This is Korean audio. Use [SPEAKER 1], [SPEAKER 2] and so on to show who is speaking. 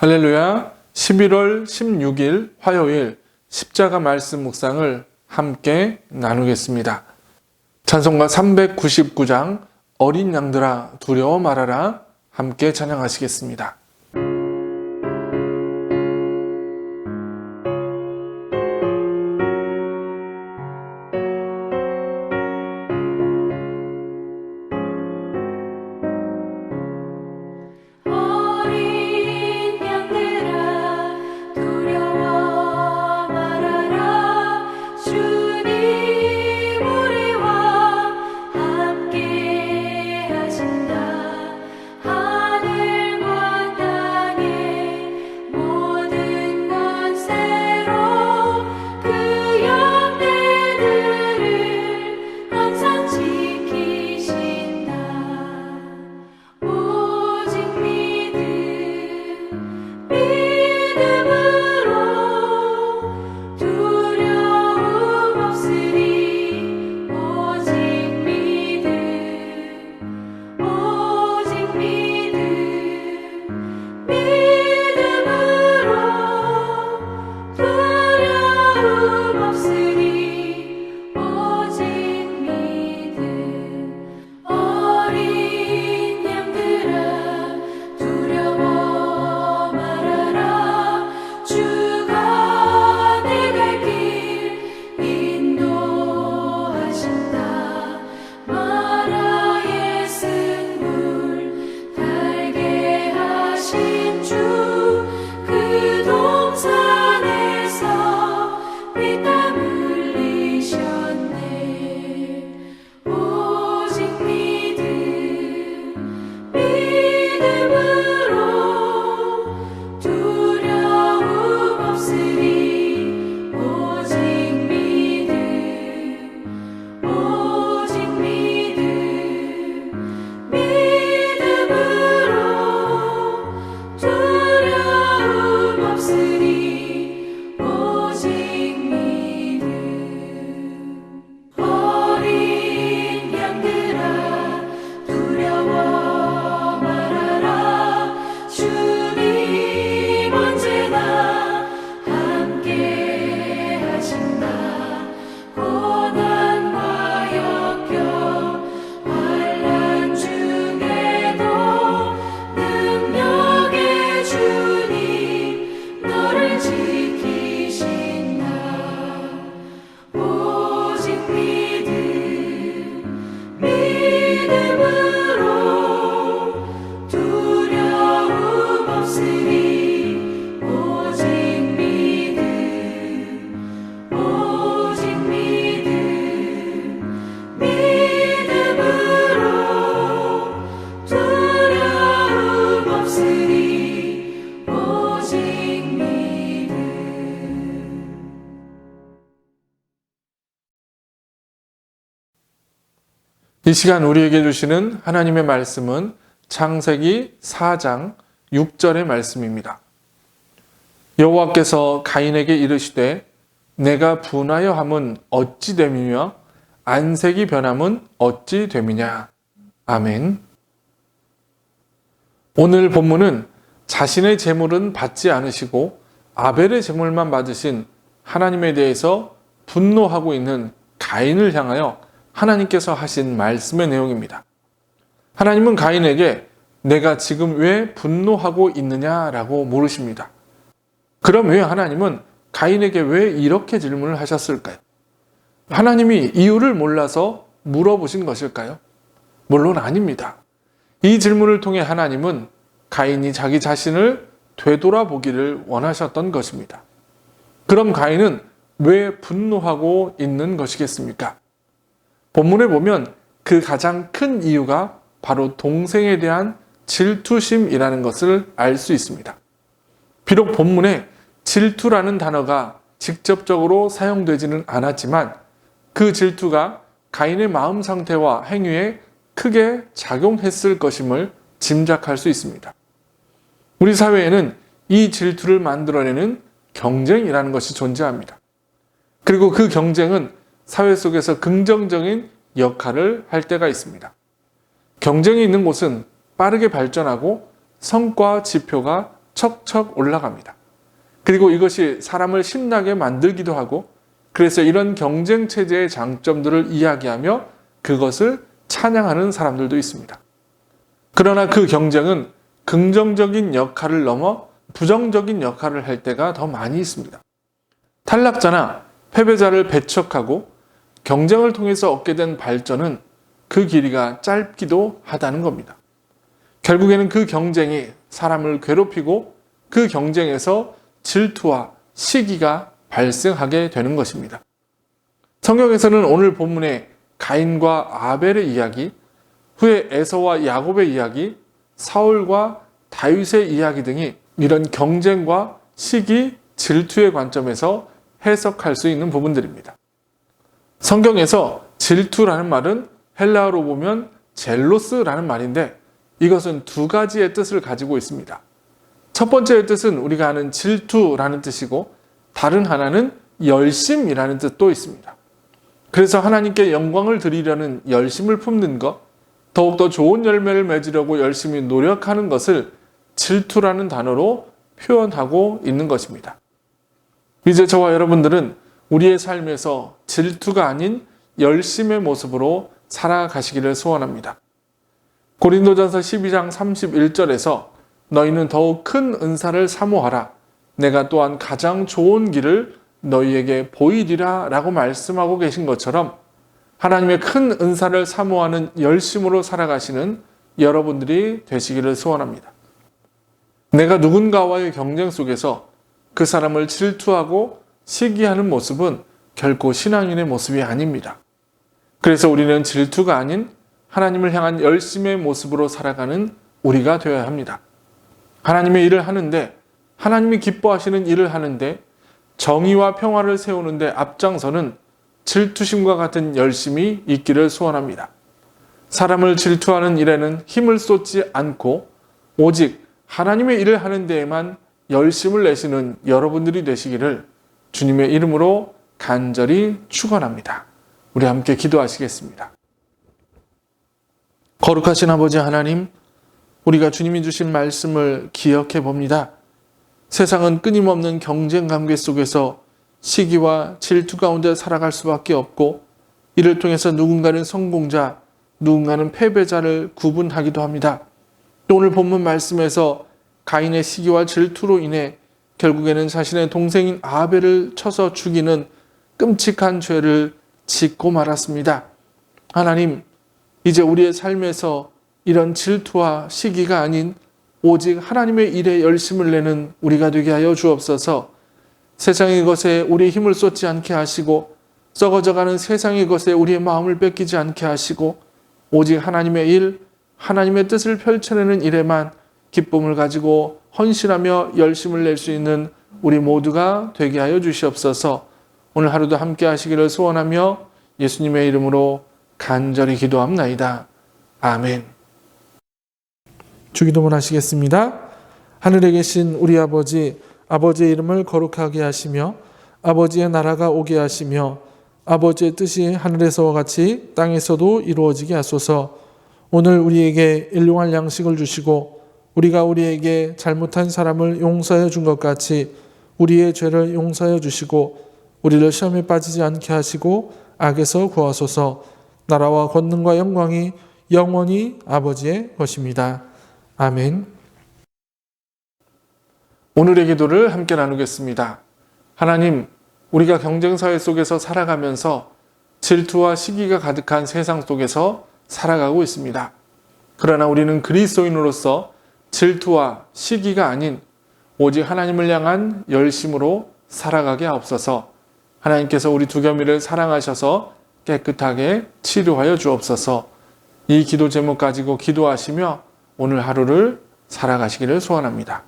[SPEAKER 1] 할렐루야. 11월 16일 화요일 십자가 말씀 묵상을 함께 나누겠습니다. 찬송가 399장 어린 양들아 두려워 말아라 함께 찬양하시겠습니다. 이 시간 우리에게 주시는 하나님의 말씀은 창세기 4장 6절의 말씀입니다. 여호와께서 가인에게 이르시되 내가 분하여 함은 어찌 됨이며 안색이 변함은 어찌 됨이냐. 아멘. 오늘 본문은 자신의 제물은 받지 않으시고 아벨의 제물만 받으신 하나님에 대해서 분노하고 있는 가인을 향하여 하나님께서 하신 말씀의 내용입니다. 하나님은 가인에게 내가 지금 왜 분노하고 있느냐라고 물으십니다. 그럼 왜 하나님은 가인에게 왜 이렇게 질문을 하셨을까요? 하나님이 이유를 몰라서 물어보신 것일까요? 물론 아닙니다. 이 질문을 통해 하나님은 가인이 자기 자신을 되돌아보기를 원하셨던 것입니다. 그럼 가인은 왜 분노하고 있는 것이겠습니까? 본문에 보면 그 가장 큰 이유가 바로 동생에 대한 질투심이라는 것을 알 수 있습니다. 비록 본문에 질투라는 단어가 직접적으로 사용되지는 않았지만 그 질투가 가인의 마음 상태와 행위에 크게 작용했을 것임을 짐작할 수 있습니다. 우리 사회에는 이 질투를 만들어내는 경쟁이라는 것이 존재합니다. 그리고 그 경쟁은 사회 속에서 긍정적인 역할을 할 때가 있습니다. 경쟁이 있는 곳은 빠르게 발전하고 성과 지표가 척척 올라갑니다. 그리고 이것이 사람을 신나게 만들기도 하고, 그래서 이런 경쟁 체제의 장점들을 이야기하며 그것을 찬양하는 사람들도 있습니다. 그러나 그 경쟁은 긍정적인 역할을 넘어 부정적인 역할을 할 때가 더 많이 있습니다. 탈락자나 패배자를 배척하고 경쟁을 통해서 얻게 된 발전은 그 길이가 짧기도 하다는 겁니다. 결국에는 그 경쟁이 사람을 괴롭히고 그 경쟁에서 질투와 시기가 발생하게 되는 것입니다. 성경에서는 오늘 본문에 가인과 아벨의 이야기, 후에 에서와 야곱의 이야기, 사울과 다윗의 이야기 등이 이런 경쟁과 시기, 질투의 관점에서 해석할 수 있는 부분들입니다. 성경에서 질투라는 말은 헬라어로 보면 젤로스라는 말인데, 이것은 두 가지의 뜻을 가지고 있습니다. 첫 번째의 뜻은 우리가 아는 질투라는 뜻이고, 다른 하나는 열심이라는 뜻도 있습니다. 그래서 하나님께 영광을 드리려는 열심을 품는 것, 더욱더 좋은 열매를 맺으려고 열심히 노력하는 것을 질투라는 단어로 표현하고 있는 것입니다. 이제 저와 여러분들은 우리의 삶에서 질투가 아닌 열심의 모습으로 살아가시기를 소원합니다. 고린도전서 12장 31절에서 너희는 더욱 큰 은사를 사모하라. 내가 또한 가장 좋은 길을 너희에게 보이리라 라고 말씀하고 계신 것처럼 하나님의 큰 은사를 사모하는 열심으로 살아가시는 여러분들이 되시기를 소원합니다. 내가 누군가와의 경쟁 속에서 그 사람을 질투하고 시기하는 모습은 결코 신앙인의 모습이 아닙니다. 그래서 우리는 질투가 아닌 하나님을 향한 열심의 모습으로 살아가는 우리가 되어야 합니다. 하나님의 일을 하는데, 하나님이 기뻐하시는 일을 하는데 정의와 평화를 세우는데 앞장서는 질투심과 같은 열심이 있기를 소원합니다. 사람을 질투하는 일에는 힘을 쏟지 않고 오직 하나님의 일을 하는 데에만 열심을 내시는 여러분들이 되시기를 주님의 이름으로 간절히 축원합니다. 우리 함께 기도하시겠습니다. 거룩하신 아버지 하나님, 우리가 주님이 주신 말씀을 기억해 봅니다. 세상은 끊임없는 경쟁 관계 속에서 시기와 질투 가운데 살아갈 수밖에 없고, 이를 통해서 누군가는 성공자, 누군가는 패배자를 구분하기도 합니다. 또 오늘 본문 말씀에서 가인의 시기와 질투로 인해 결국에는 자신의 동생인 아벨을 쳐서 죽이는 끔찍한 죄를 짓고 말았습니다. 하나님, 이제 우리의 삶에서 이런 질투와 시기가 아닌 오직 하나님의 일에 열심을 내는 우리가 되게 하여 주옵소서. 세상의 것에 우리의 힘을 쏟지 않게 하시고, 썩어져가는 세상의 것에 우리의 마음을 뺏기지 않게 하시고, 오직 하나님의 일, 하나님의 뜻을 펼쳐내는 일에만 기쁨을 가지고 헌신하며 열심을 낼 수 있는 우리 모두가 되게 하여 주시옵소서. 오늘 하루도 함께 하시기를 소원하며 예수님의 이름으로 간절히 기도합나이다. 아멘. 주기도문 하시겠습니다. 하늘에 계신 우리 아버지, 아버지의 이름을 거룩하게 하시며 아버지의 나라가 오게 하시며 아버지의 뜻이 하늘에서와 같이 땅에서도 이루어지게 하소서. 오늘 우리에게 일용할 양식을 주시고 우리가 우리에게 잘못한 사람을 용서해 준 것 같이 우리의 죄를 용서해 주시고 우리를 시험에 빠지지 않게 하시고 악에서 구하소서. 나라와 권능과 영광이 영원히 아버지의 것입니다. 아멘. 오늘의 기도를 함께 나누겠습니다. 하나님, 우리가 경쟁사회 속에서 살아가면서 질투와 시기가 가득한 세상 속에서 살아가고 있습니다. 그러나 우리는 그리스도인으로서 질투와 시기가 아닌 오직 하나님을 향한 열심으로 살아가게 하옵소서. 하나님께서 우리 두겸이를 사랑하셔서 깨끗하게 치료하여 주옵소서. 이 기도 제목 가지고 기도하시며 오늘 하루를 살아가시기를 소원합니다.